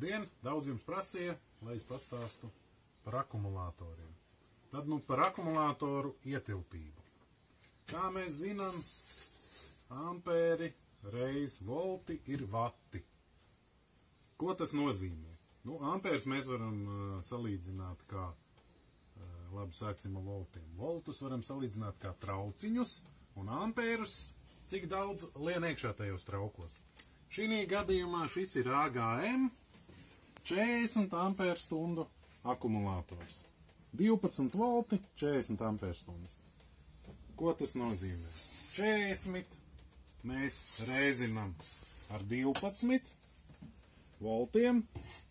Labdien! Daudz jums prasīja, lai es pastāstu par akumulatoriem. Tad par akumulātoru ietilpību. Kā mēs zinām, ampēri reiz volti ir vati. Ko tas nozīmē? Ampērs mēs varam salīdzināt kā, labi, sāksim ar voltiem. Voltus varam salīdzināt kā trauciņus, un ampērus, cik daudz lien iekšā tajos traukos. Šī gadījumā šis ir AGM 40 ampērstundu akumulātors. 12 volti, 40 ampērstundas. Ko tas nozīmē? 40 mēs reizinām ar 12 voltiem,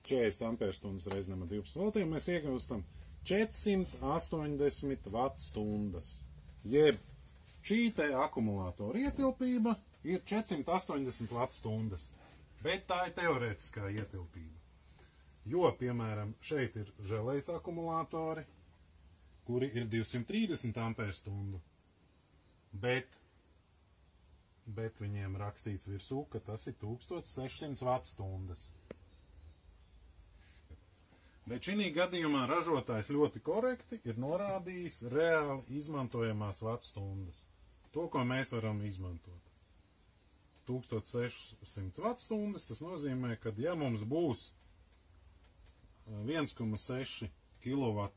40 ampērstundas reizinām ar 12 voltiem, mēs iegūstam 480 vattstundas. Jeb šī te akumulātora ietilpība ir 480 vattstundas, bet tā ir teorētiskā ietilpība. Jo, piemēram, šeit ir želejas akumulātori, kuri ir 230 ampērstundu, bet viņiem rakstīts virsū, ka tas ir 1600 vattstundas. Bet šī gadījumā ražotājs ļoti korekti ir norādījis reāli izmantojamās vattstundas. To, ko mēs varam izmantot. 1600 vattstundas, tas nozīmē, ka ja mums būs 1,6 kW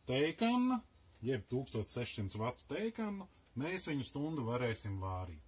teikanna, jeb 1600 vatu teikanna, mēs viņu stundu varēsim vārīt.